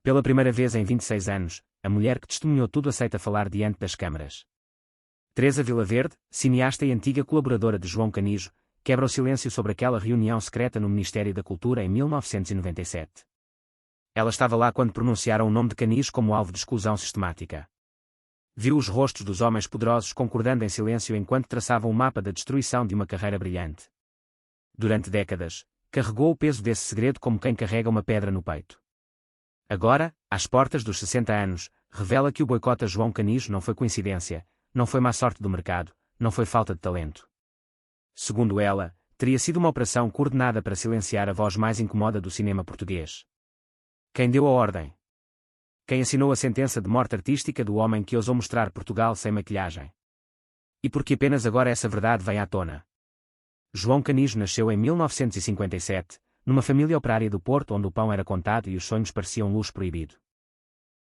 Pela primeira vez em 26 anos, a mulher que testemunhou tudo aceita falar diante das câmaras. Teresa Vilaverde, cineasta e antiga colaboradora de João Canijo, quebra o silêncio sobre aquela reunião secreta no Ministério da Cultura em 1997. Ela estava lá quando pronunciaram o nome de Canijo como alvo de exclusão sistemática. Viu os rostos dos homens poderosos concordando em silêncio enquanto traçavam o mapa da destruição de uma carreira brilhante. Durante décadas, carregou o peso desse segredo como quem carrega uma pedra no peito. Agora, às portas dos 60 anos, revela que o boicote a João Canijo não foi coincidência, não foi má sorte do mercado, não foi falta de talento. Segundo ela, teria sido uma operação coordenada para silenciar a voz mais incomoda do cinema português. Quem deu a ordem? Quem assinou a sentença de morte artística do homem que ousou mostrar Portugal sem maquilhagem? E por que apenas agora essa verdade vem à tona? João Canijo nasceu em 1957, numa família operária do Porto onde o pão era contado e os sonhos pareciam luxo proibido.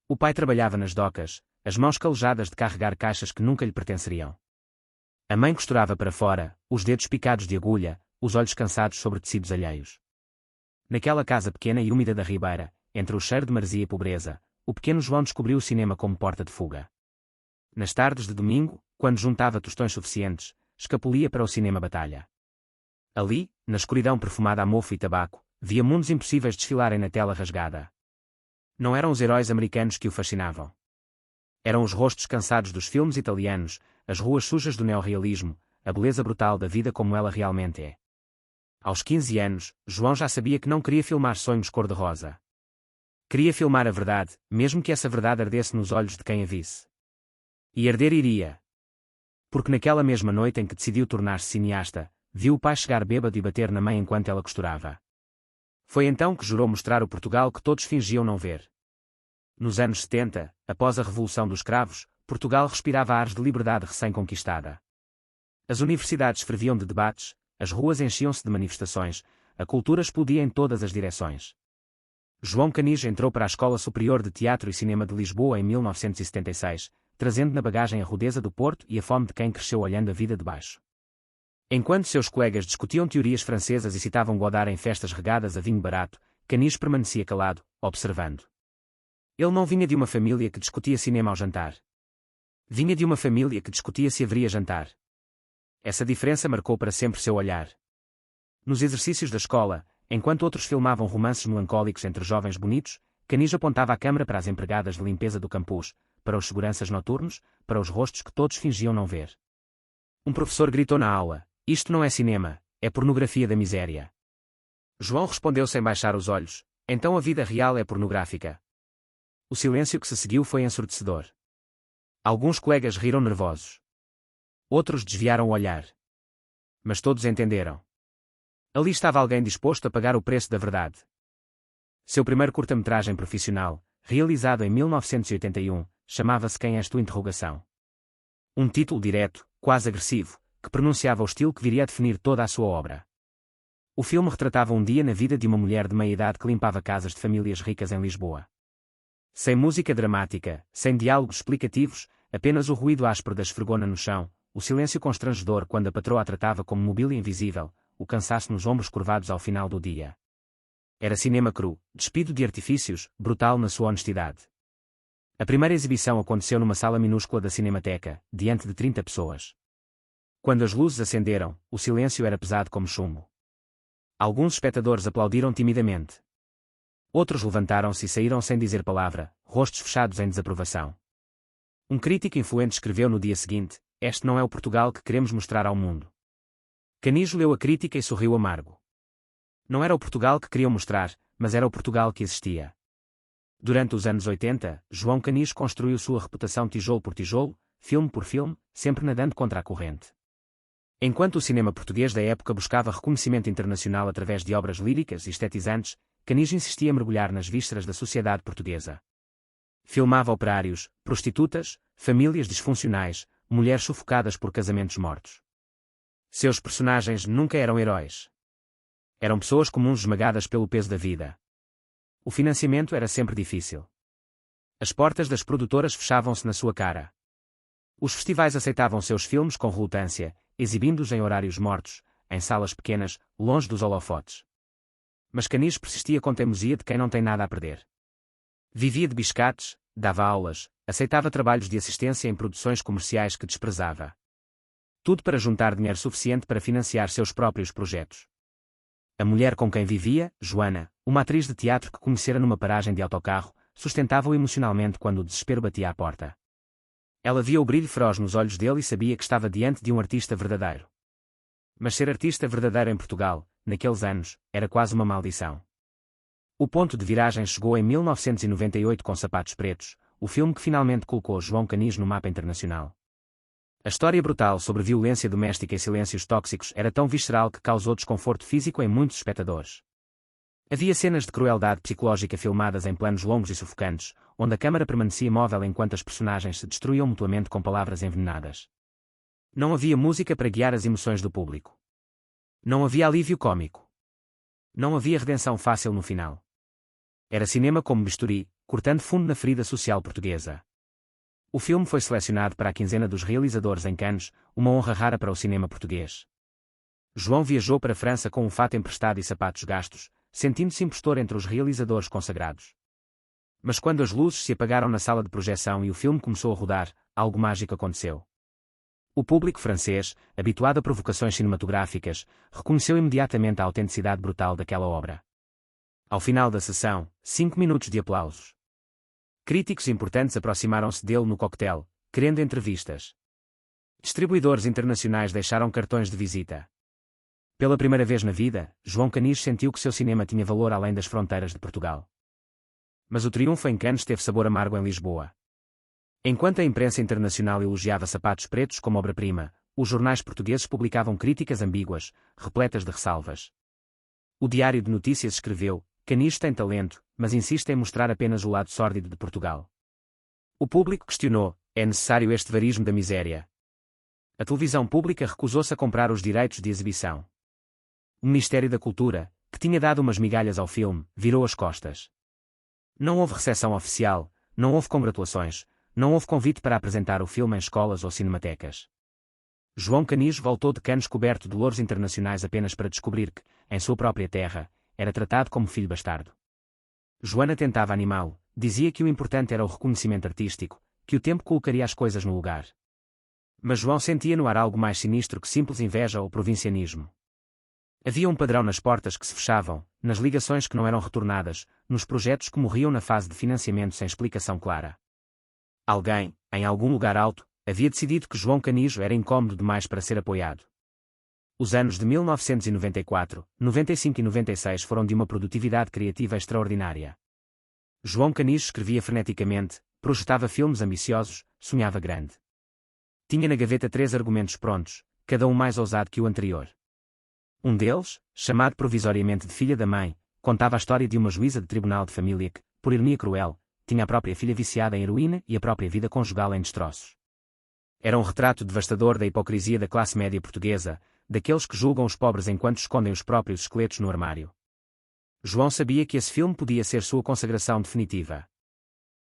O pai trabalhava nas docas, as mãos calejadas de carregar caixas que nunca lhe pertenceriam. A mãe costurava para fora, os dedos picados de agulha, os olhos cansados sobre tecidos alheios. Naquela casa pequena e úmida da Ribeira, entre o cheiro de maresia e pobreza, o pequeno João descobriu o cinema como porta de fuga. Nas tardes de domingo, quando juntava tostões suficientes, escapulia para o cinema batalha. Ali, na escuridão perfumada a mofo e tabaco, via mundos impossíveis desfilarem na tela rasgada. Não eram os heróis americanos que o fascinavam. Eram os rostos cansados dos filmes italianos, as ruas sujas do neorrealismo, a beleza brutal da vida como ela realmente é. Aos 15 anos, João já sabia que não queria filmar sonhos cor-de-rosa. Queria filmar a verdade, mesmo que essa verdade ardesse nos olhos de quem a visse. E arder iria. Porque naquela mesma noite em que decidiu tornar-se cineasta, viu o pai chegar bêbado e bater na mãe enquanto ela costurava. Foi então que jurou mostrar o Portugal que todos fingiam não ver. Nos anos 70, após a Revolução dos Cravos, Portugal respirava ares de liberdade recém-conquistada. As universidades ferviam de debates, as ruas enchiam-se de manifestações, a cultura explodia em todas as direções. João Canijo entrou para a Escola Superior de Teatro e Cinema de Lisboa em 1976, trazendo na bagagem a rudeza do Porto e a fome de quem cresceu olhando a vida de baixo. Enquanto seus colegas discutiam teorias francesas e citavam Godard em festas regadas a vinho barato, Canijo permanecia calado, observando. Ele não vinha de uma família que discutia cinema ao jantar. Vinha de uma família que discutia se haveria jantar. Essa diferença marcou para sempre seu olhar. Nos exercícios da escola, enquanto outros filmavam romances melancólicos entre jovens bonitos, Canijo apontava a câmara para as empregadas de limpeza do campus, para os seguranças noturnos, para os rostos que todos fingiam não ver. Um professor gritou na aula: "Isto não é cinema, é pornografia da miséria." João respondeu sem baixar os olhos: "Então a vida real é pornográfica." O silêncio que se seguiu foi ensurdecedor. Alguns colegas riram nervosos. Outros desviaram o olhar. Mas todos entenderam. Ali estava alguém disposto a pagar o preço da verdade. Seu primeiro curta-metragem profissional, realizado em 1981, chamava-se Quem és tu? Interrogação. Um título direto, quase agressivo, que pronunciava o estilo que viria a definir toda a sua obra. O filme retratava um dia na vida de uma mulher de meia-idade que limpava casas de famílias ricas em Lisboa. Sem música dramática, sem diálogos explicativos, apenas o ruído áspero da esfregona no chão, o silêncio constrangedor quando a patroa a tratava como mobília invisível, o cansaço nos ombros curvados ao final do dia. Era cinema cru, despido de artifícios, brutal na sua honestidade. A primeira exibição aconteceu numa sala minúscula da Cinemateca, diante de 30 pessoas. Quando as luzes acenderam, o silêncio era pesado como chumbo. Alguns espectadores aplaudiram timidamente. Outros levantaram-se e saíram sem dizer palavra, rostos fechados em desaprovação. Um crítico influente escreveu no dia seguinte: "Este não é o Portugal que queremos mostrar ao mundo." Canijo leu a crítica e sorriu amargo. Não era o Portugal que queriam mostrar, mas era o Portugal que existia. Durante os anos 80, João Canijo construiu sua reputação tijolo por tijolo, filme por filme, sempre nadando contra a corrente. Enquanto o cinema português da época buscava reconhecimento internacional através de obras líricas e estetizantes, Canijo insistia em mergulhar nas vísceras da sociedade portuguesa. Filmava operários, prostitutas, famílias disfuncionais, mulheres sufocadas por casamentos mortos. Seus personagens nunca eram heróis. Eram pessoas comuns esmagadas pelo peso da vida. O financiamento era sempre difícil. As portas das produtoras fechavam-se na sua cara. Os festivais aceitavam seus filmes com relutância, exibindo-os em horários mortos, em salas pequenas, longe dos holofotes. Mas Canijo persistia com teimosia de quem não tem nada a perder. Vivia de biscates, dava aulas, aceitava trabalhos de assistência em produções comerciais que desprezava. Tudo para juntar dinheiro suficiente para financiar seus próprios projetos. A mulher com quem vivia, Joana, uma atriz de teatro que conhecera numa paragem de autocarro, sustentava-o emocionalmente quando o desespero batia à porta. Ela via o brilho feroz nos olhos dele e sabia que estava diante de um artista verdadeiro. Mas ser artista verdadeiro em Portugal, naqueles anos, era quase uma maldição. O ponto de viragem chegou em 1998 com Sapatos Pretos, o filme que finalmente colocou João Canis no mapa internacional. A história brutal sobre violência doméstica e silêncios tóxicos era tão visceral que causou desconforto físico em muitos espectadores. Havia cenas de crueldade psicológica filmadas em planos longos e sufocantes, onde a câmara permanecia imóvel enquanto as personagens se destruíam mutuamente com palavras envenenadas. Não havia música para guiar as emoções do público. Não havia alívio cômico. Não havia redenção fácil no final. Era cinema como bisturi, cortando fundo na ferida social portuguesa. O filme foi selecionado para a quinzena dos realizadores em Cannes, uma honra rara para o cinema português. João viajou para a França com um fato emprestado e sapatos gastos, sentindo-se impostor entre os realizadores consagrados. Mas quando as luzes se apagaram na sala de projeção e o filme começou a rodar, algo mágico aconteceu. O público francês, habituado a provocações cinematográficas, reconheceu imediatamente a autenticidade brutal daquela obra. Ao final da sessão, 5 minutos de aplausos. Críticos importantes aproximaram-se dele no coquetel, querendo entrevistas. Distribuidores internacionais deixaram cartões de visita. Pela primeira vez na vida, João Canis sentiu que seu cinema tinha valor além das fronteiras de Portugal. Mas o triunfo em Cannes teve sabor amargo em Lisboa. Enquanto a imprensa internacional elogiava Sapatos Pretos como obra-prima, os jornais portugueses publicavam críticas ambíguas, repletas de ressalvas. O Diário de Notícias escreveu: Canis tem talento, mas insiste em mostrar apenas o lado sórdido de Portugal. O público questionou: é necessário este verismo da miséria? A televisão pública recusou-se a comprar os direitos de exibição. O Ministério da Cultura, que tinha dado umas migalhas ao filme, virou as costas. Não houve recepção oficial, não houve congratulações, não houve convite para apresentar o filme em escolas ou cinematecas. João Canis voltou de Cannes coberto de louros internacionais apenas para descobrir que, em sua própria terra, era tratado como filho bastardo. Joana tentava animá-lo, dizia que o importante era o reconhecimento artístico, que o tempo colocaria as coisas no lugar. Mas João sentia no ar algo mais sinistro que simples inveja ou provincianismo. Havia um padrão nas portas que se fechavam, nas ligações que não eram retornadas, nos projetos que morriam na fase de financiamento sem explicação clara. Alguém, em algum lugar alto, havia decidido que João Canis era incómodo demais para ser apoiado. Os anos de 1994, 95 e 96 foram de uma produtividade criativa extraordinária. João Canis escrevia freneticamente, projetava filmes ambiciosos, sonhava grande. Tinha na gaveta 3 argumentos prontos, cada um mais ousado que o anterior. Um deles, chamado provisoriamente de Filha da Mãe, contava a história de uma juíza de tribunal de família que, por ironia cruel, tinha a própria filha viciada em heroína e a própria vida conjugal em destroços. Era um retrato devastador da hipocrisia da classe média portuguesa, daqueles que julgam os pobres enquanto escondem os próprios esqueletos no armário. João sabia que esse filme podia ser sua consagração definitiva.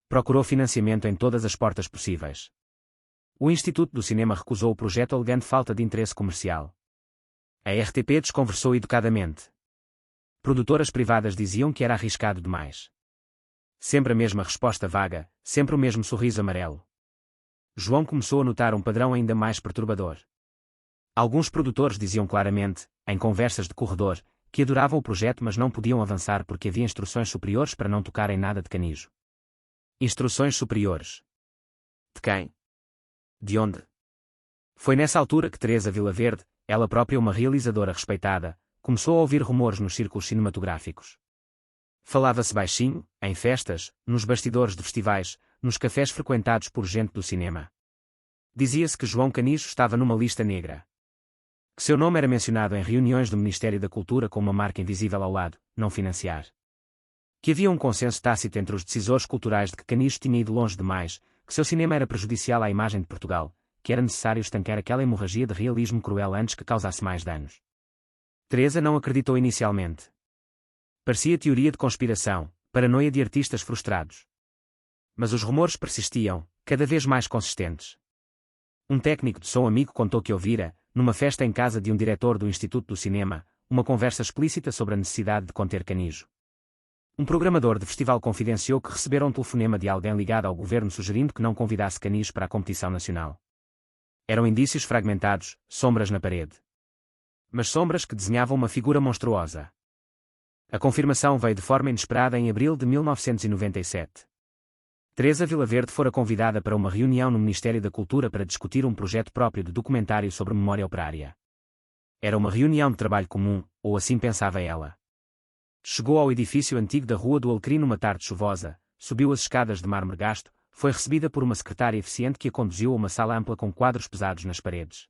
Procurou financiamento em todas as portas possíveis. O Instituto do Cinema recusou o projeto alegando falta de interesse comercial. A RTP desconversou educadamente. Produtoras privadas diziam que era arriscado demais. Sempre a mesma resposta vaga, sempre o mesmo sorriso amarelo. João começou a notar um padrão ainda mais perturbador. Alguns produtores diziam claramente, em conversas de corredor, que adoravam o projeto mas não podiam avançar porque havia instruções superiores para não tocar em nada de Canijo. Instruções superiores. De quem? De onde? Foi nessa altura que Teresa Vilaverde, ela própria uma realizadora respeitada, começou a ouvir rumores nos círculos cinematográficos. Falava-se baixinho, em festas, nos bastidores de festivais, nos cafés frequentados por gente do cinema. Dizia-se que João Canijo estava numa lista negra. Que seu nome era mencionado em reuniões do Ministério da Cultura com uma marca invisível ao lado, não financiar. Que havia um consenso tácito entre os decisores culturais de que Canijo tinha ido longe demais, que seu cinema era prejudicial à imagem de Portugal, que era necessário estancar aquela hemorragia de realismo cruel antes que causasse mais danos. Teresa não acreditou inicialmente. Parecia teoria de conspiração, paranoia de artistas frustrados. Mas os rumores persistiam, cada vez mais consistentes. Um técnico de som amigo contou que ouvira, numa festa em casa de um diretor do Instituto do Cinema, uma conversa explícita sobre a necessidade de conter Canijo. Um programador de festival confidenciou que recebera um telefonema de alguém ligado ao governo sugerindo que não convidasse Canis para a competição nacional. Eram indícios fragmentados, sombras na parede. Mas sombras que desenhavam uma figura monstruosa. A confirmação veio de forma inesperada em abril de 1997. Teresa Vilaverde fora convidada para uma reunião no Ministério da Cultura para discutir um projeto próprio de documentário sobre memória operária. Era uma reunião de trabalho comum, ou assim pensava ela. Chegou ao edifício antigo da Rua do Alecrim numa tarde chuvosa, subiu as escadas de mármore gasto, foi recebida por uma secretária eficiente que a conduziu a uma sala ampla com quadros pesados nas paredes.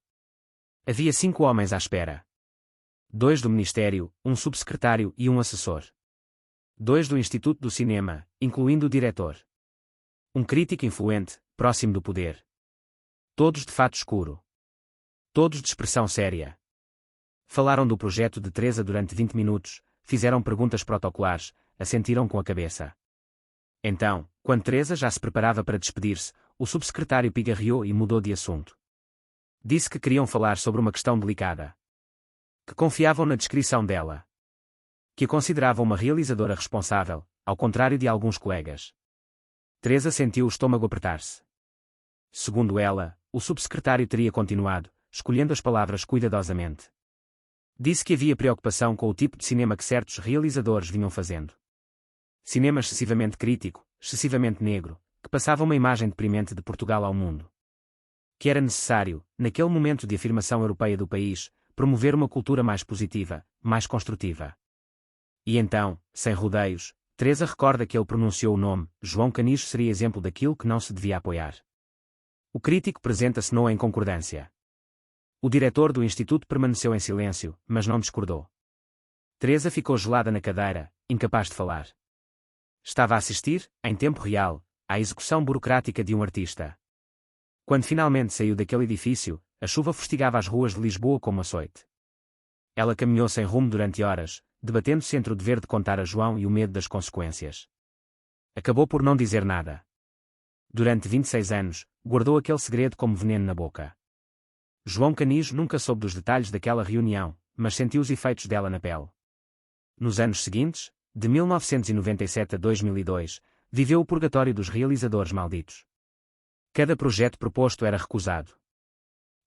Havia 5 homens à espera. 2 do Ministério, um subsecretário e um assessor. 2 do Instituto do Cinema, incluindo o diretor. Um crítico influente, próximo do poder. Todos de fato escuro. Todos de expressão séria. Falaram do projeto de Teresa durante 20 minutos, fizeram perguntas protocolares, assentiram com a cabeça. Então, quando Teresa já se preparava para despedir-se, o subsecretário pigarreou e mudou de assunto. Disse que queriam falar sobre uma questão delicada. Que confiavam na descrição dela. Que a consideravam uma realizadora responsável, ao contrário de alguns colegas. Teresa sentiu o estômago apertar-se. Segundo ela, o subsecretário teria continuado, escolhendo as palavras cuidadosamente. Disse que havia preocupação com o tipo de cinema que certos realizadores vinham fazendo. Cinema excessivamente crítico, excessivamente negro, que passava uma imagem deprimente de Portugal ao mundo. Que era necessário, naquele momento de afirmação europeia do país, promover uma cultura mais positiva, mais construtiva. E então, sem rodeios, Teresa recorda que ele pronunciou o nome, João Canis seria exemplo daquilo que não se devia apoiar. O crítico presente assinou em concordância. O diretor do Instituto permaneceu em silêncio, mas não discordou. Teresa ficou gelada na cadeira, incapaz de falar. Estava a assistir, em tempo real, à execução burocrática de um artista. Quando finalmente saiu daquele edifício, a chuva fustigava as ruas de Lisboa como açoite. Ela caminhou sem rumo durante horas, debatendo-se entre o dever de contar a João e o medo das consequências. Acabou por não dizer nada. Durante 26 anos, guardou aquele segredo como veneno na boca. João Canis nunca soube dos detalhes daquela reunião, mas sentiu os efeitos dela na pele. Nos anos seguintes, de 1997 a 2002, viveu o purgatório dos realizadores malditos. Cada projeto proposto era recusado.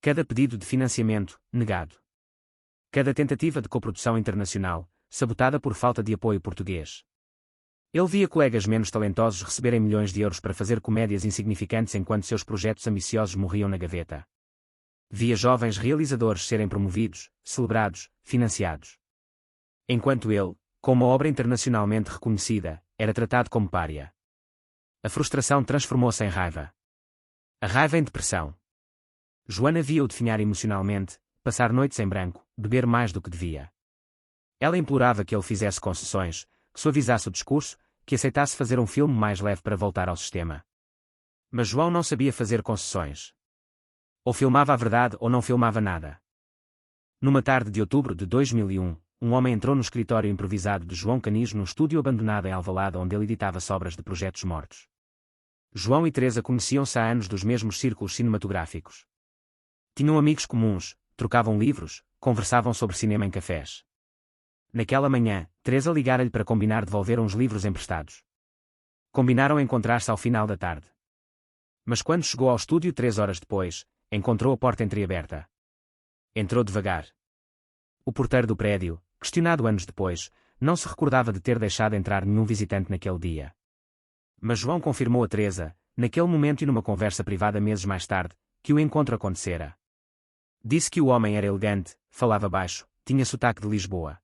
Cada pedido de financiamento, negado. Cada tentativa de coprodução internacional, sabotada por falta de apoio português. Ele via colegas menos talentosos receberem milhões de euros para fazer comédias insignificantes enquanto seus projetos ambiciosos morriam na gaveta. Via jovens realizadores serem promovidos, celebrados, financiados. Enquanto ele, com uma obra internacionalmente reconhecida, era tratado como pária. A frustração transformou-se em raiva. A raiva em depressão. Joana via-o definhar emocionalmente, passar noites em branco, beber mais do que devia. Ela implorava que ele fizesse concessões, que suavizasse o discurso, que aceitasse fazer um filme mais leve para voltar ao sistema. Mas João não sabia fazer concessões. Ou filmava a verdade ou não filmava nada. Numa tarde de outubro de 2001, um homem entrou no escritório improvisado de João Canis num estúdio abandonado em Alvalade onde ele editava sobras de projetos mortos. João e Teresa conheciam-se há anos dos mesmos círculos cinematográficos. Tinham amigos comuns, trocavam livros, conversavam sobre cinema em cafés. Naquela manhã, Teresa ligara-lhe para combinar devolver uns livros emprestados. Combinaram encontrar-se ao final da tarde. Mas quando chegou ao estúdio 3 horas depois, encontrou a porta entreaberta. Entrou devagar. O porteiro do prédio, questionado anos depois, não se recordava de ter deixado entrar nenhum visitante naquele dia. Mas João confirmou a Teresa, naquele momento e numa conversa privada meses mais tarde, que o encontro acontecera. Disse que o homem era elegante, falava baixo, tinha sotaque de Lisboa.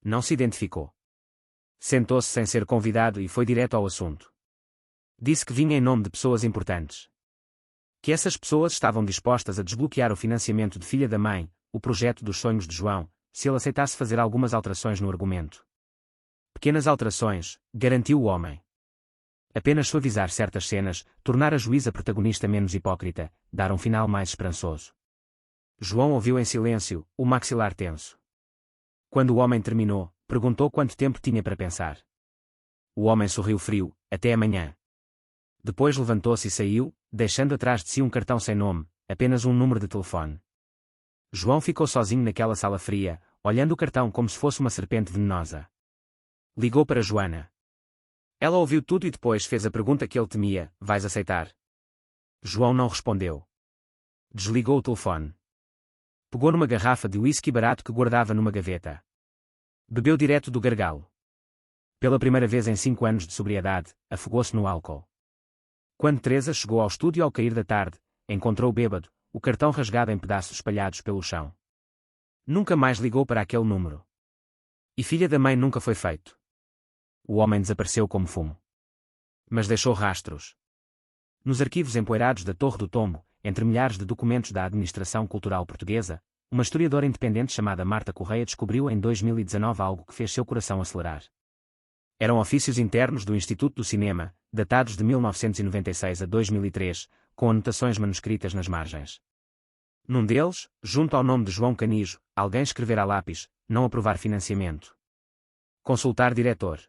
Não se identificou. Sentou-se sem ser convidado e foi direto ao assunto. Disse que vinha em nome de pessoas importantes. Que essas pessoas estavam dispostas a desbloquear o financiamento de Filha da Mãe, o projeto dos sonhos de João, se ele aceitasse fazer algumas alterações no argumento. Pequenas alterações, garantiu o homem. Apenas suavizar certas cenas, tornar a juíza protagonista menos hipócrita, dar um final mais esperançoso. João ouviu em silêncio, o maxilar tenso. Quando o homem terminou, perguntou quanto tempo tinha para pensar. O homem sorriu frio, até amanhã. Depois levantou-se e saiu, deixando atrás de si um cartão sem nome, apenas um número de telefone. João ficou sozinho naquela sala fria, olhando o cartão como se fosse uma serpente venenosa. Ligou para Joana. Ela ouviu tudo e depois fez a pergunta que ele temia: vais aceitar? João não respondeu. Desligou o telefone. Pegou numa garrafa de whisky barato que guardava numa gaveta. Bebeu direto do gargalo. Pela primeira vez em 5 anos de sobriedade, afogou-se no álcool. Quando Teresa chegou ao estúdio ao cair da tarde, encontrou bêbado, o cartão rasgado em pedaços espalhados pelo chão. Nunca mais ligou para aquele número. E filha da mãe nunca foi feito. O homem desapareceu como fumo. Mas deixou rastros. Nos arquivos empoeirados da Torre do Tombo, entre milhares de documentos da administração cultural portuguesa, uma historiadora independente chamada Marta Correia descobriu em 2019 algo que fez seu coração acelerar. Eram ofícios internos do Instituto do Cinema, datados de 1996 a 2003, com anotações manuscritas nas margens. Num deles, junto ao nome de João Canijo, alguém escrevera a lápis: não aprovar financiamento. Consultar diretor.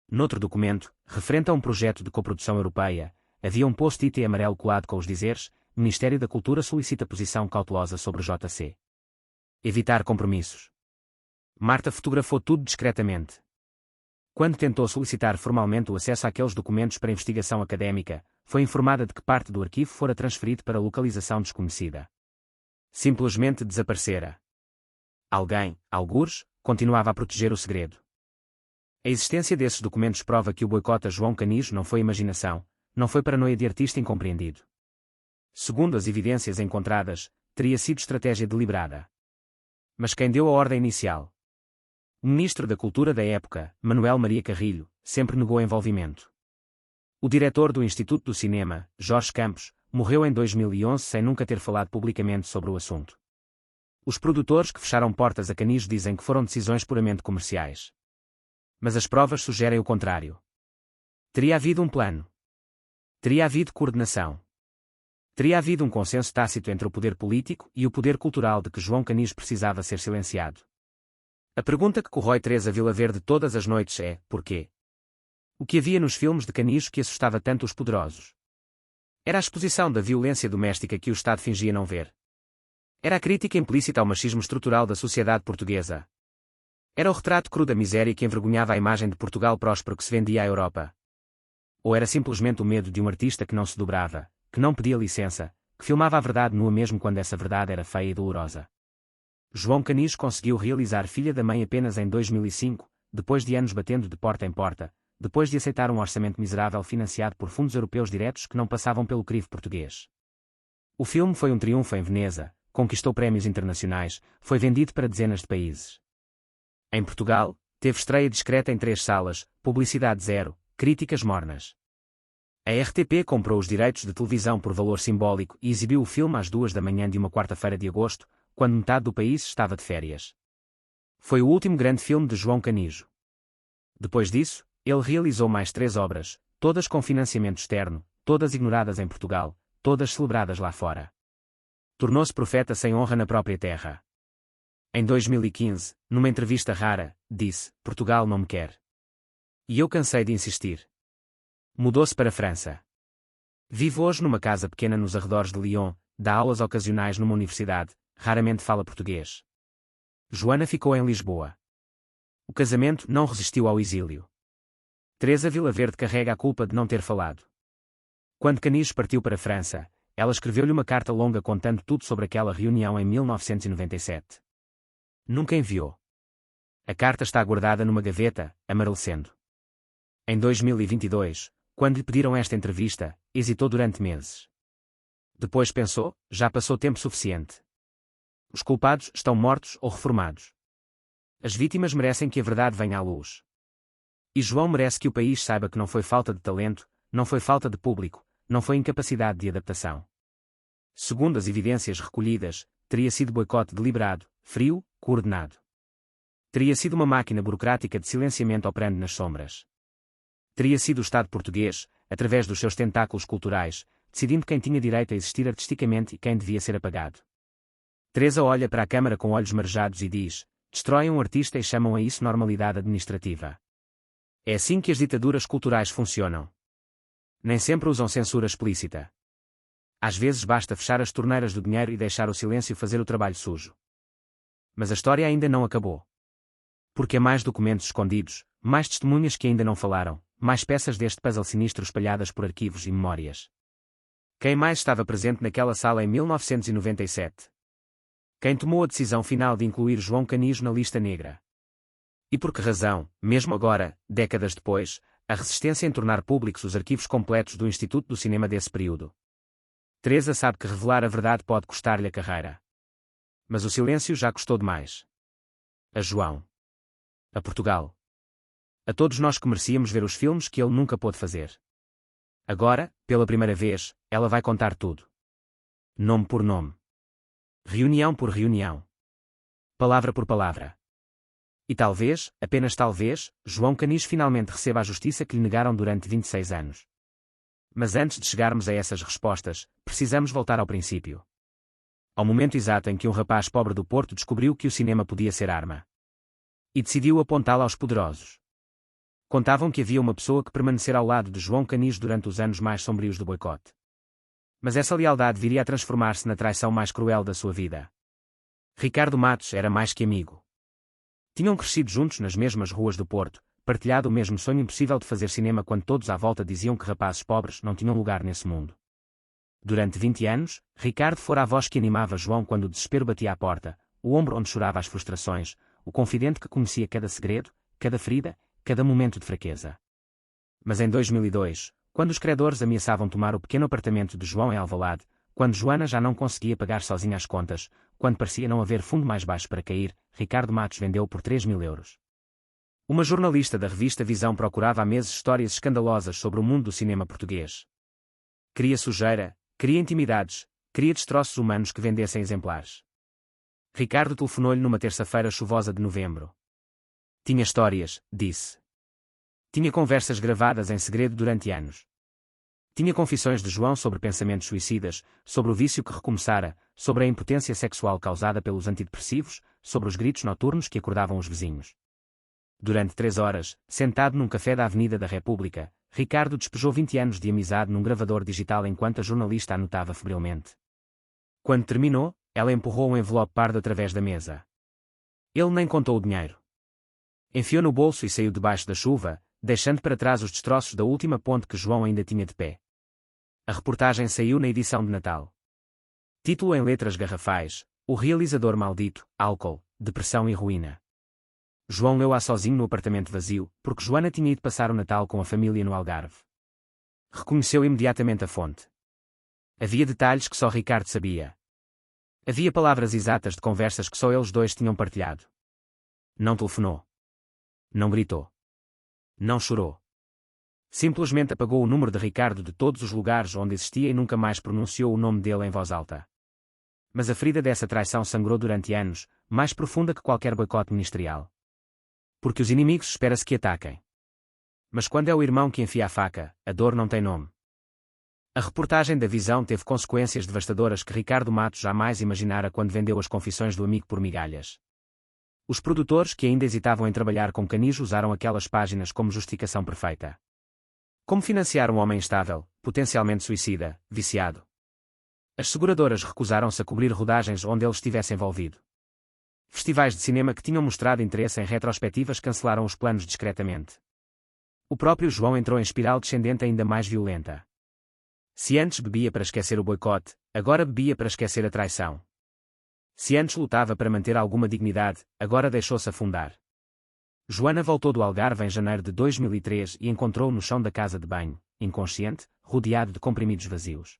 Noutro documento, referente a um projeto de coprodução europeia, havia um post-it amarelo colado com os dizeres: Ministério da Cultura solicita posição cautelosa sobre JC. Evitar compromissos. Marta fotografou tudo discretamente. Quando tentou solicitar formalmente o acesso àqueles documentos para investigação académica, foi informada de que parte do arquivo fora transferido para localização desconhecida. Simplesmente desaparecera. Alguém, algures, continuava a proteger o segredo. A existência desses documentos prova que o boicote a João Canijo não foi imaginação, não foi paranoia de artista incompreendido. Segundo as evidências encontradas, teria sido estratégia deliberada. Mas quem deu a ordem inicial? O ministro da Cultura da época, Manuel Maria Carrilho, sempre negou envolvimento. O diretor do Instituto do Cinema, Jorge Campos, morreu em 2011 sem nunca ter falado publicamente sobre o assunto. Os produtores que fecharam portas a Canijo dizem que foram decisões puramente comerciais. Mas as provas sugerem o contrário. Teria havido um plano. Teria havido coordenação. Teria havido um consenso tácito entre o poder político e o poder cultural de que João Canijo precisava ser silenciado. A pergunta que corrói Teresa Vilaverde todas as noites é: porquê? O que havia nos filmes de Canijo que assustava tanto os poderosos? Era a exposição da violência doméstica que o Estado fingia não ver. Era a crítica implícita ao machismo estrutural da sociedade portuguesa. Era o retrato cru da miséria que envergonhava a imagem de Portugal próspero que se vendia à Europa. Ou era simplesmente o medo de um artista que não se dobrava, que não pedia licença, que filmava a verdade nua mesmo quando essa verdade era feia e dolorosa? João Canijo conseguiu realizar Filha da Mãe apenas em 2005, depois de anos batendo de porta em porta, depois de aceitar um orçamento miserável financiado por fundos europeus diretos que não passavam pelo crivo português. O filme foi um triunfo em Veneza, conquistou prémios internacionais, foi vendido para dezenas de países. Em Portugal, teve estreia discreta em 3 salas, publicidade zero, críticas mornas. A RTP comprou os direitos de televisão por valor simbólico e exibiu o filme às 2 da manhã de uma quarta-feira de agosto, quando metade do país estava de férias. Foi o último grande filme de João Canijo. Depois disso, ele realizou mais 3 obras, todas com financiamento externo, todas ignoradas em Portugal, todas celebradas lá fora. Tornou-se profeta sem honra na própria terra. Em 2015, numa entrevista rara, disse: Portugal não me quer. E eu cansei de insistir. Mudou-se para a França. Vive hoje numa casa pequena nos arredores de Lyon, dá aulas ocasionais numa universidade, raramente fala português. Joana ficou em Lisboa. O casamento não resistiu ao exílio. Teresa Vilaverde carrega a culpa de não ter falado. Quando Canijo partiu para a França, ela escreveu-lhe uma carta longa contando tudo sobre aquela reunião em 1997. Nunca enviou. A carta está guardada numa gaveta, amarelecendo. Em 2022, quando lhe pediram esta entrevista, hesitou durante meses. Depois pensou: já passou tempo suficiente. Os culpados estão mortos ou reformados. As vítimas merecem que a verdade venha à luz. E João merece que o país saiba que não foi falta de talento, não foi falta de público, não foi incapacidade de adaptação. Segundo as evidências recolhidas, teria sido boicote deliberado, frio, coordenado. Teria sido uma máquina burocrática de silenciamento operando nas sombras. Teria sido o Estado português, através dos seus tentáculos culturais, decidindo quem tinha direito a existir artisticamente e quem devia ser apagado. Teresa olha para a Câmara com olhos marejados e diz: destroem um artista e chamam a isso normalidade administrativa. É assim que as ditaduras culturais funcionam. Nem sempre usam censura explícita. Às vezes basta fechar as torneiras do dinheiro e deixar o silêncio fazer o trabalho sujo. Mas a história ainda não acabou. Porque há mais documentos escondidos, mais testemunhas que ainda não falaram, mais peças deste puzzle sinistro espalhadas por arquivos e memórias. Quem mais estava presente naquela sala em 1997? Quem tomou a decisão final de incluir João Canijo na lista negra? E por que razão, mesmo agora, décadas depois, a resistência em tornar públicos os arquivos completos do Instituto do Cinema desse período? Teresa sabe que revelar a verdade pode custar-lhe a carreira. Mas o silêncio já custou demais. A João. A Portugal. A todos nós que merecíamos ver os filmes que ele nunca pôde fazer. Agora, pela primeira vez, ela vai contar tudo. Nome por nome. Reunião por reunião. Palavra por palavra. E talvez, apenas talvez, João Canijo finalmente receba a justiça que lhe negaram durante 26 anos. Mas antes de chegarmos a essas respostas, precisamos voltar ao princípio. Ao momento exato em que um rapaz pobre do Porto descobriu que o cinema podia ser arma. E decidiu apontá-la aos poderosos. Contavam que havia uma pessoa que permanecera ao lado de João Canijo durante os anos mais sombrios do boicote. Mas essa lealdade viria a transformar-se na traição mais cruel da sua vida. Ricardo Matos era mais que amigo. Tinham crescido juntos nas mesmas ruas do Porto, partilhado o mesmo sonho impossível de fazer cinema quando todos à volta diziam que rapazes pobres não tinham lugar nesse mundo. Durante 20 anos, Ricardo fora a voz que animava João quando o desespero batia à porta, o ombro onde chorava as frustrações, o confidente que conhecia cada segredo, cada ferida, cada momento de fraqueza. Mas em 2002, quando os credores ameaçavam tomar o pequeno apartamento de João em Alvalade, quando Joana já não conseguia pagar sozinha as contas, quando parecia não haver fundo mais baixo para cair, Ricardo Matos vendeu por 3.000 euros. Uma jornalista da revista Visão procurava há meses histórias escandalosas sobre o mundo do cinema português. Queria sujeira, queria intimidades, queria destroços humanos que vendessem exemplares. Ricardo telefonou-lhe numa terça-feira chuvosa de novembro. Tinha histórias, disse. Tinha conversas gravadas em segredo durante anos. Tinha confissões de João sobre pensamentos suicidas, sobre o vício que recomeçara, sobre a impotência sexual causada pelos antidepressivos, sobre os gritos noturnos que acordavam os vizinhos. Durante 3 horas, sentado num café da Avenida da República, Ricardo despejou 20 anos de amizade num gravador digital enquanto a jornalista anotava febrilmente. Quando terminou, ela empurrou um envelope pardo através da mesa. Ele nem contou o dinheiro. Enfiou no bolso e saiu debaixo da chuva, deixando para trás os destroços da última ponte que João ainda tinha de pé. A reportagem saiu na edição de Natal. Título em letras garrafais: O realizador maldito, álcool, depressão e ruína. João leu-a sozinho no apartamento vazio, porque Joana tinha ido passar o Natal com a família no Algarve. Reconheceu imediatamente a fonte. Havia detalhes que só Ricardo sabia. Havia palavras exatas de conversas que só eles dois tinham partilhado. Não telefonou. Não gritou. Não chorou. Simplesmente apagou o número de Ricardo de todos os lugares onde existia e nunca mais pronunciou o nome dele em voz alta. Mas a ferida dessa traição sangrou durante anos, mais profunda que qualquer boicote ministerial. Porque os inimigos espera-se que ataquem. Mas quando é o irmão que enfia a faca, a dor não tem nome. A reportagem da Visão teve consequências devastadoras que Ricardo Matos jamais imaginara quando vendeu as confissões do amigo por migalhas. Os produtores que ainda hesitavam em trabalhar com Canijo usaram aquelas páginas como justificação perfeita. Como financiar um homem instável, potencialmente suicida, viciado? As seguradoras recusaram-se a cobrir rodagens onde ele estivesse envolvido. Festivais de cinema que tinham mostrado interesse em retrospectivas cancelaram os planos discretamente. O próprio João entrou em espiral descendente ainda mais violenta. Se antes bebia para esquecer o boicote, agora bebia para esquecer a traição. Se antes lutava para manter alguma dignidade, agora deixou-se afundar. Joana voltou do Algarve em janeiro de 2003 e encontrou-o no chão da casa de banho, inconsciente, rodeado de comprimidos vazios.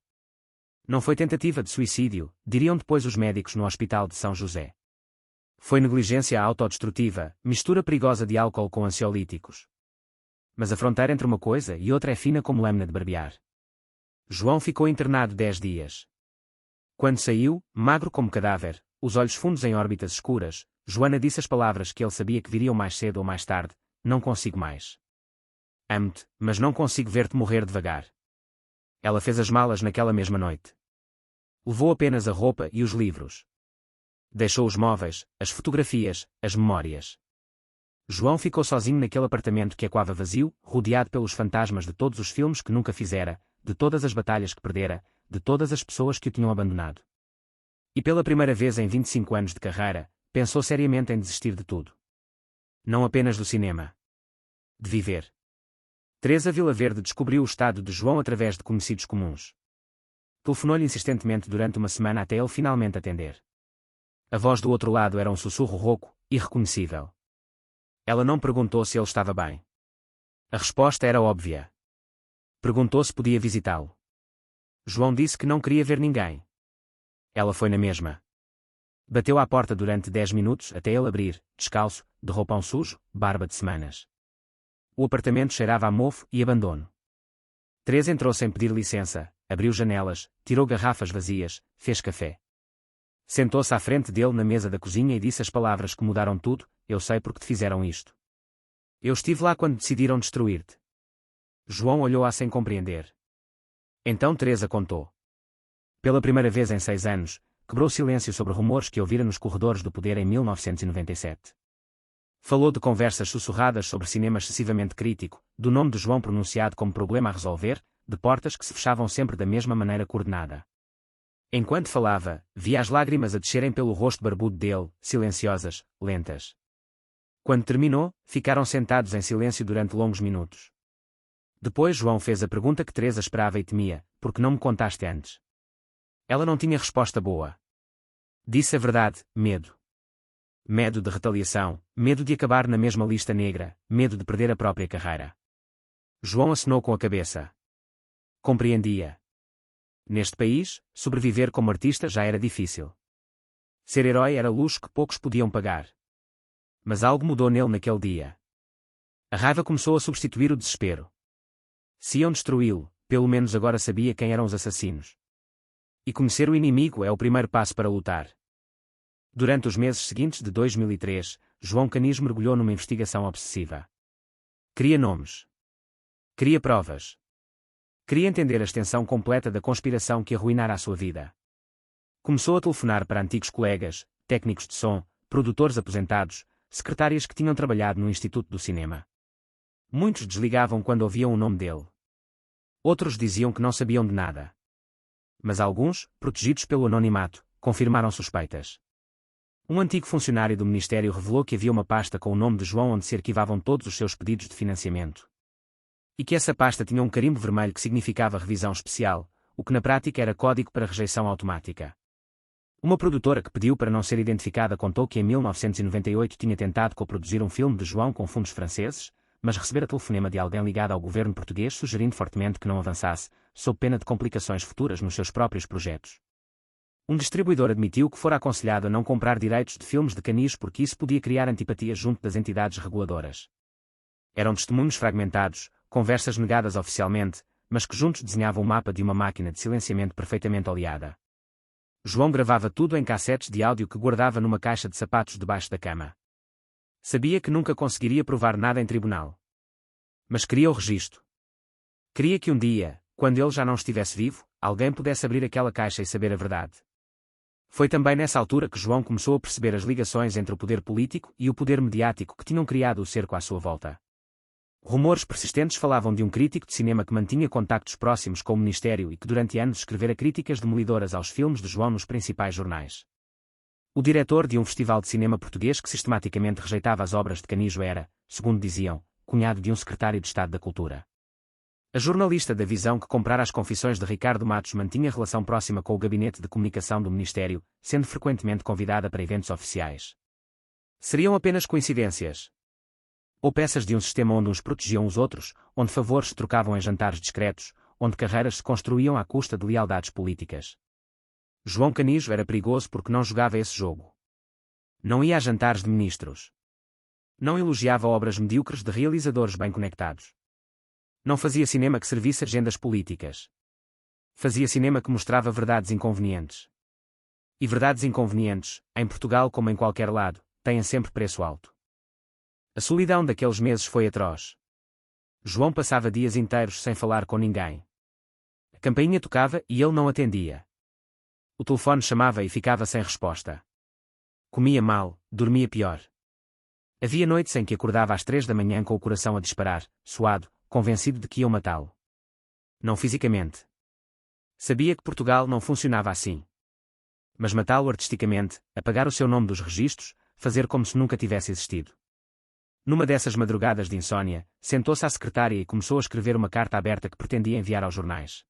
Não foi tentativa de suicídio, diriam depois os médicos no Hospital de São José. Foi negligência autodestrutiva, mistura perigosa de álcool com ansiolíticos. Mas a fronteira entre uma coisa e outra é fina como lâmina de barbear. João ficou internado 10 dias. Quando saiu, magro como cadáver, os olhos fundos em órbitas escuras, Joana disse as palavras que ele sabia que viriam mais cedo ou mais tarde: não consigo mais. Amo-te, mas não consigo ver-te morrer devagar. Ela fez as malas naquela mesma noite. Levou apenas a roupa e os livros. Deixou os móveis, as fotografias, as memórias. João ficou sozinho naquele apartamento que ecoava vazio, rodeado pelos fantasmas de todos os filmes que nunca fizera, de todas as batalhas que perdera, de todas as pessoas que o tinham abandonado. E pela primeira vez em 25 anos de carreira, pensou seriamente em desistir de tudo. Não apenas do cinema. De viver. Teresa Vilaverde descobriu o estado de João através de conhecidos comuns. Telefonou-lhe insistentemente durante uma semana até ele finalmente atender. A voz do outro lado era um sussurro rouco, irreconhecível. Ela não perguntou se ele estava bem. A resposta era óbvia. Perguntou se podia visitá-lo. João disse que não queria ver ninguém. Ela foi na mesma. Bateu à porta durante 10 minutos até ele abrir, descalço, de roupão sujo, barba de semanas. O apartamento cheirava a mofo e abandono. Teresa entrou sem pedir licença, abriu janelas, tirou garrafas vazias, fez café. Sentou-se à frente dele na mesa da cozinha e disse as palavras que mudaram tudo: eu sei porque te fizeram isto. Eu estive lá quando decidiram destruir-te. João olhou-a sem compreender. Então Teresa contou. Pela primeira vez em 6 anos, quebrou o silêncio sobre rumores que ouvira nos corredores do poder em 1997. Falou de conversas sussurradas sobre cinema excessivamente crítico, do nome de João pronunciado como problema a resolver, de portas que se fechavam sempre da mesma maneira coordenada. Enquanto falava, via as lágrimas a descerem pelo rosto barbudo dele, silenciosas, lentas. Quando terminou, ficaram sentados em silêncio durante longos minutos. Depois João fez a pergunta que Teresa esperava e temia: por que não me contaste antes? Ela não tinha resposta boa. Disse a verdade: medo. Medo de retaliação, medo de acabar na mesma lista negra, medo de perder a própria carreira. João acenou com a cabeça. Compreendia. Neste país, sobreviver como artista já era difícil. Ser herói era luxo que poucos podiam pagar. Mas algo mudou nele naquele dia. A raiva começou a substituir o desespero. Se iam destruí-lo, pelo menos agora sabia quem eram os assassinos. E conhecer o inimigo é o primeiro passo para lutar. Durante os meses seguintes de 2003, João Canijo mergulhou numa investigação obsessiva. Queria nomes. Queria provas. Queria entender a extensão completa da conspiração que arruinara a sua vida. Começou a telefonar para antigos colegas, técnicos de som, produtores aposentados, secretárias que tinham trabalhado no Instituto do Cinema. Muitos desligavam quando ouviam o nome dele. Outros diziam que não sabiam de nada. Mas alguns, protegidos pelo anonimato, confirmaram suspeitas. Um antigo funcionário do Ministério revelou que havia uma pasta com o nome de João onde se arquivavam todos os seus pedidos de financiamento. E que essa pasta tinha um carimbo vermelho que significava revisão especial, o que na prática era código para rejeição automática. Uma produtora que pediu para não ser identificada contou que em 1998 tinha tentado coproduzir um filme de João com fundos franceses, mas recebera telefonema de alguém ligado ao governo português sugerindo fortemente que não avançasse, sob pena de complicações futuras nos seus próprios projetos. Um distribuidor admitiu que fora aconselhado a não comprar direitos de filmes de Canijo porque isso podia criar antipatia junto das entidades reguladoras. Eram testemunhos fragmentados, conversas negadas oficialmente, mas que juntos desenhavam o mapa de uma máquina de silenciamento perfeitamente oleada. João gravava tudo em cassetes de áudio que guardava numa caixa de sapatos debaixo da cama. Sabia que nunca conseguiria provar nada em tribunal. Mas queria o registro. Queria que um dia, quando ele já não estivesse vivo, alguém pudesse abrir aquela caixa e saber a verdade. Foi também nessa altura que João começou a perceber as ligações entre o poder político e o poder mediático que tinham criado o cerco à sua volta. Rumores persistentes falavam de um crítico de cinema que mantinha contactos próximos com o Ministério e que durante anos escrevera críticas demolidoras aos filmes de João nos principais jornais. O diretor de um festival de cinema português que sistematicamente rejeitava as obras de Canijo era, segundo diziam, cunhado de um secretário de Estado da Cultura. A jornalista da Visão que comprara as confissões de Ricardo Matos mantinha relação próxima com o gabinete de comunicação do Ministério, sendo frequentemente convidada para eventos oficiais. Seriam apenas coincidências? Ou peças de um sistema onde uns protegiam os outros, onde favores se trocavam em jantares discretos, onde carreiras se construíam à custa de lealdades políticas? João Canijo era perigoso porque não jogava esse jogo. Não ia a jantares de ministros. Não elogiava obras medíocres de realizadores bem conectados. Não fazia cinema que servisse agendas políticas. Fazia cinema que mostrava verdades inconvenientes. E verdades inconvenientes, em Portugal como em qualquer lado, têm sempre preço alto. A solidão daqueles meses foi atroz. João passava dias inteiros sem falar com ninguém. A campainha tocava e ele não atendia. O telefone chamava e ficava sem resposta. Comia mal, dormia pior. Havia noites em que acordava às 3 da manhã com o coração a disparar, suado, convencido de que iam matá-lo. Não fisicamente. Sabia que Portugal não funcionava assim. Mas matá-lo artisticamente, apagar o seu nome dos registros, fazer como se nunca tivesse existido. Numa dessas madrugadas de insônia, sentou-se à secretária e começou a escrever uma carta aberta que pretendia enviar aos jornais.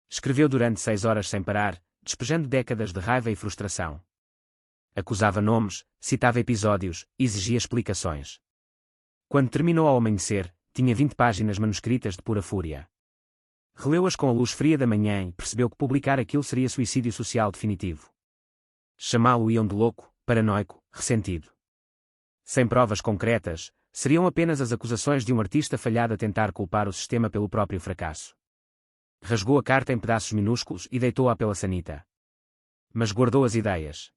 Escreveu durante 6 horas sem parar, despejando décadas de raiva e frustração. Acusava nomes, citava episódios, exigia explicações. Quando terminou ao amanhecer, tinha 20 páginas manuscritas de pura fúria. Releu-as com a luz fria da manhã e percebeu que publicar aquilo seria suicídio social definitivo. Chamá-lo-iam de louco, paranoico, ressentido. Sem provas concretas, seriam apenas as acusações de um artista falhado a tentar culpar o sistema pelo próprio fracasso. Rasgou a carta em pedaços minúsculos e deitou-a pela sanita. Mas guardou as ideias.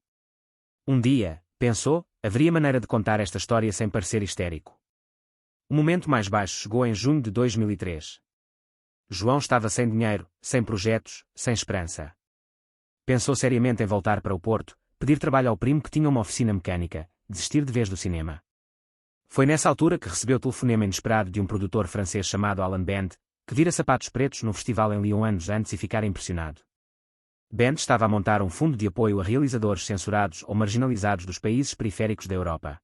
Um dia, pensou, haveria maneira de contar esta história sem parecer histérico. O momento mais baixo chegou em junho de 2003. João estava sem dinheiro, sem projetos, sem esperança. Pensou seriamente em voltar para o Porto, pedir trabalho ao primo que tinha uma oficina mecânica, desistir de vez do cinema. Foi nessa altura que recebeu o telefonema inesperado de um produtor francês chamado Alan Band, que vira Sapatos Pretos num festival em Lyon anos antes e ficara impressionado. Band estava a montar um fundo de apoio a realizadores censurados ou marginalizados dos países periféricos da Europa.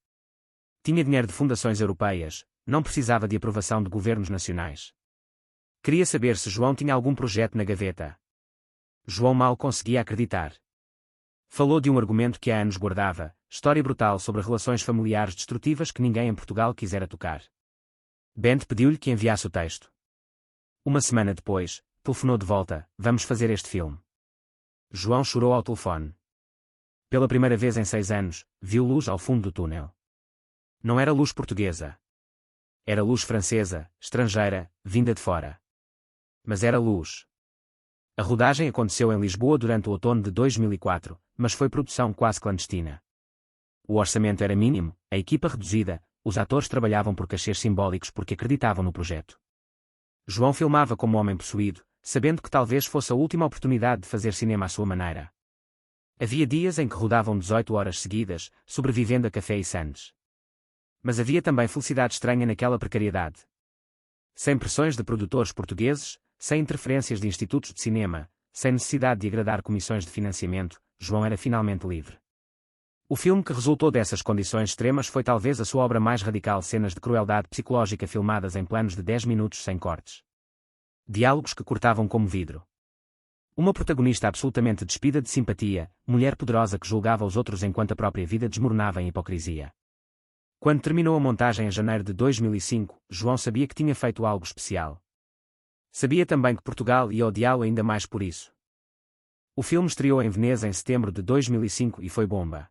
Tinha dinheiro de fundações europeias, não precisava de aprovação de governos nacionais. Queria saber se João tinha algum projeto na gaveta. João mal conseguia acreditar. Falou de um argumento que há anos guardava, história brutal sobre relações familiares destrutivas que ninguém em Portugal quisera tocar. Band pediu-lhe que enviasse o texto. Uma semana depois, telefonou de volta: vamos fazer este filme. João chorou ao telefone. Pela primeira vez em 6 anos, viu luz ao fundo do túnel. Não era luz portuguesa. Era luz francesa, estrangeira, vinda de fora. Mas era luz. A rodagem aconteceu em Lisboa durante o outono de 2004, mas foi produção quase clandestina. O orçamento era mínimo, a equipa reduzida, os atores trabalhavam por cachês simbólicos porque acreditavam no projeto. João filmava como homem possuído, sabendo que talvez fosse a última oportunidade de fazer cinema à sua maneira. Havia dias em que rodavam 18 horas seguidas, sobrevivendo a café e sandes. Mas havia também felicidade estranha naquela precariedade. Sem pressões de produtores portugueses, sem interferências de institutos de cinema, sem necessidade de agradar comissões de financiamento, João era finalmente livre. O filme que resultou dessas condições extremas foi talvez a sua obra mais radical: cenas de crueldade psicológica filmadas em planos de 10 minutos sem cortes. Diálogos que cortavam como vidro. Uma protagonista absolutamente despida de simpatia, mulher poderosa que julgava os outros enquanto a própria vida desmoronava em hipocrisia. Quando terminou a montagem em janeiro de 2005, João sabia que tinha feito algo especial. Sabia também que Portugal ia odiá-lo ainda mais por isso. O filme estreou em Veneza em setembro de 2005 e foi bomba.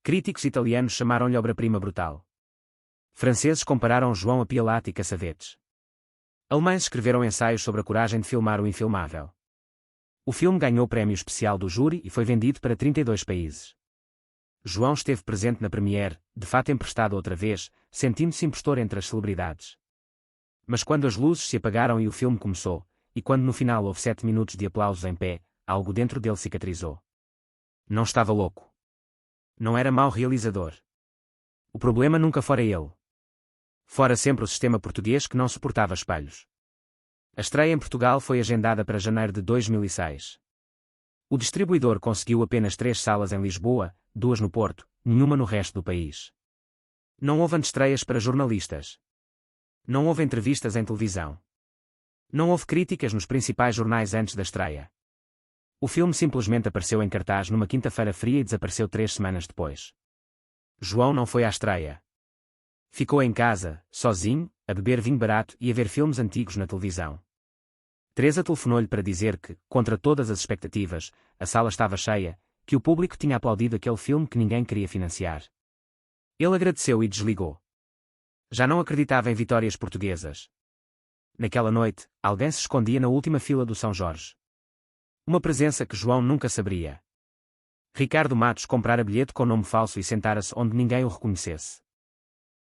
Críticos italianos chamaram-lhe obra-prima brutal. Franceses compararam João a Pialati e Cassavetes. Alemães escreveram ensaios sobre a coragem de filmar o infilmável. O filme ganhou prémio especial do júri e foi vendido para 32 países. João esteve presente na premiere, de fato emprestado outra vez, sentindo-se impostor entre as celebridades. Mas quando as luzes se apagaram e o filme começou, e quando no final houve 7 minutos de aplausos em pé, algo dentro dele cicatrizou. Não estava louco. Não era mau realizador. O problema nunca fora ele. Fora sempre o sistema português que não suportava espelhos. A estreia em Portugal foi agendada para janeiro de 2006. O distribuidor conseguiu apenas 3 salas em Lisboa, 2 no Porto, nenhuma no resto do país. Não houve antestreias para jornalistas. Não houve entrevistas em televisão. Não houve críticas nos principais jornais antes da estreia. O filme simplesmente apareceu em cartaz numa quinta-feira fria e desapareceu 3 semanas depois. João não foi à estreia. Ficou em casa, sozinho, a beber vinho barato e a ver filmes antigos na televisão. Teresa telefonou-lhe para dizer que, contra todas as expectativas, a sala estava cheia, que o público tinha aplaudido aquele filme que ninguém queria financiar. Ele agradeceu e desligou. Já não acreditava em vitórias portuguesas. Naquela noite, alguém se escondia na última fila do São Jorge. Uma presença que João nunca saberia. Ricardo Matos comprara bilhete com nome falso e sentara-se onde ninguém o reconhecesse.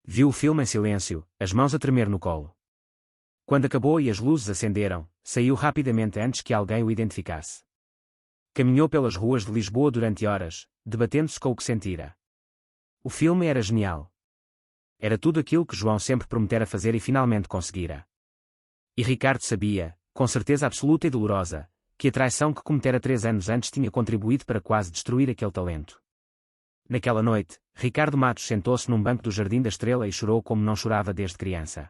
Viu o filme em silêncio, as mãos a tremer no colo. Quando acabou e as luzes acenderam, saiu rapidamente antes que alguém o identificasse. Caminhou pelas ruas de Lisboa durante horas, debatendo-se com o que sentira. O filme era genial. Era tudo aquilo que João sempre prometera fazer e finalmente conseguira. E Ricardo sabia, com certeza absoluta e dolorosa, que a traição que cometera 3 anos antes tinha contribuído para quase destruir aquele talento. Naquela noite, Ricardo Matos sentou-se num banco do Jardim da Estrela e chorou como não chorava desde criança.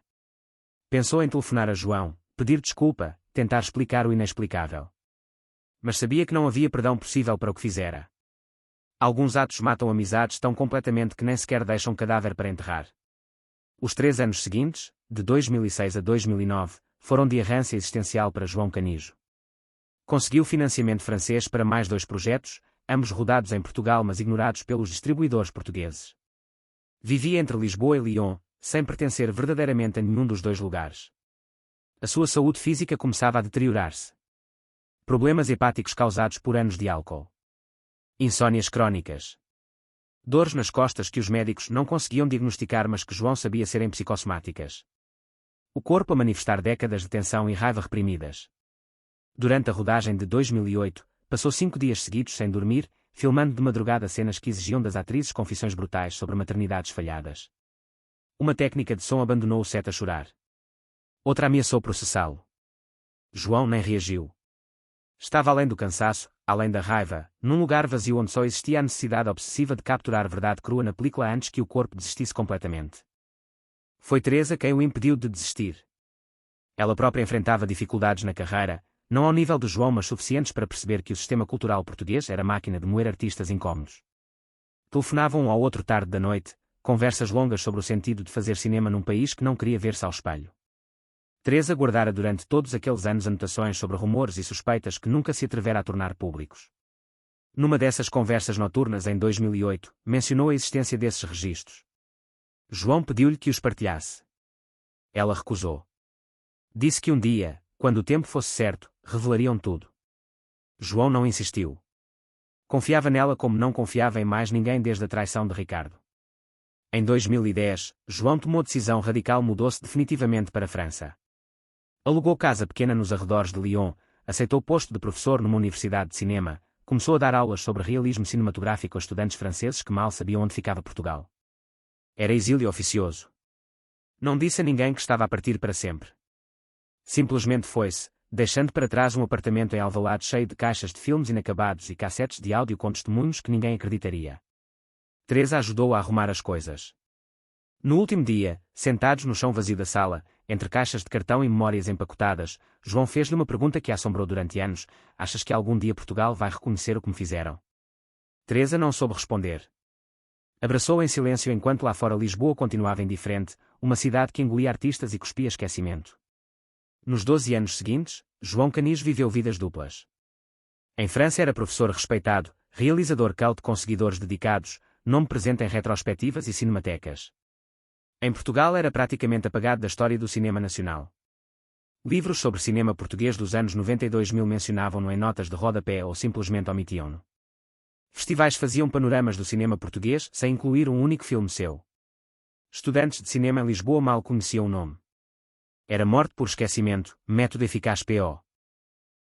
Pensou em telefonar a João, pedir desculpa, tentar explicar o inexplicável. Mas sabia que não havia perdão possível para o que fizera. Alguns atos matam amizades tão completamente que nem sequer deixam cadáver para enterrar. Os 3 anos seguintes, de 2006 a 2009, foram de errância existencial para João Canijo. Conseguiu financiamento francês para mais 2 projetos, ambos rodados em Portugal mas ignorados pelos distribuidores portugueses. Vivia entre Lisboa e Lyon, sem pertencer verdadeiramente a nenhum dos 2 lugares. A sua saúde física começava a deteriorar-se. Problemas hepáticos causados por anos de álcool. Insónias crónicas. Dores nas costas que os médicos não conseguiam diagnosticar mas que João sabia serem psicossomáticas. O corpo a manifestar décadas de tensão e raiva reprimidas. Durante a rodagem de 2008, passou 5 dias seguidos sem dormir, filmando de madrugada cenas que exigiam das atrizes confissões brutais sobre maternidades falhadas. Uma técnica de som abandonou o set a chorar. Outra ameaçou processá-lo. João nem reagiu. Estava além do cansaço, além da raiva, num lugar vazio onde só existia a necessidade obsessiva de capturar verdade crua na película antes que o corpo desistisse completamente. Foi Teresa quem o impediu de desistir. Ela própria enfrentava dificuldades na carreira, não ao nível de João mas suficientes para perceber que o sistema cultural português era máquina de moer artistas incómodos. Telefonavam um ao outro tarde da noite, conversas longas sobre o sentido de fazer cinema num país que não queria ver-se ao espelho. Teresa guardara durante todos aqueles anos anotações sobre rumores e suspeitas que nunca se atrevera a tornar públicos. Numa dessas conversas noturnas em 2008, mencionou a existência desses registros. João pediu-lhe que os partilhasse. Ela recusou. Disse que um dia, quando o tempo fosse certo, revelariam tudo. João não insistiu. Confiava nela como não confiava em mais ninguém desde a traição de Ricardo. Em 2010, João tomou decisão radical, mudou-se definitivamente para a França. Alugou casa pequena nos arredores de Lyon, aceitou posto de professor numa universidade de cinema, começou a dar aulas sobre realismo cinematográfico a estudantes franceses que mal sabiam onde ficava Portugal. Era exílio oficioso. Não disse a ninguém que estava a partir para sempre. Simplesmente foi-se, deixando para trás um apartamento em Alvalade cheio de caixas de filmes inacabados e cassetes de áudio com testemunhos que ninguém acreditaria. Teresa ajudou a arrumar as coisas. No último dia, sentados no chão vazio da sala, entre caixas de cartão e memórias empacotadas, João fez-lhe uma pergunta que a assombrou durante anos: achas que algum dia Portugal vai reconhecer o que me fizeram? Teresa não soube responder. Abraçou em silêncio enquanto lá fora Lisboa continuava indiferente, uma cidade que engolia artistas e cuspia esquecimento. Nos 12 anos seguintes, João Canijo viveu vidas duplas. Em França era professor respeitado, realizador cult com seguidores dedicados, nome presente em retrospectivas e cinematecas. Em Portugal era praticamente apagado da história do cinema nacional. Livros sobre cinema português dos anos 90 e 2000 mencionavam-no em notas de rodapé ou simplesmente omitiam-no. Festivais faziam panoramas do cinema português sem incluir um único filme seu. Estudantes de cinema em Lisboa mal conheciam o nome. Era morte por esquecimento, método eficaz PO.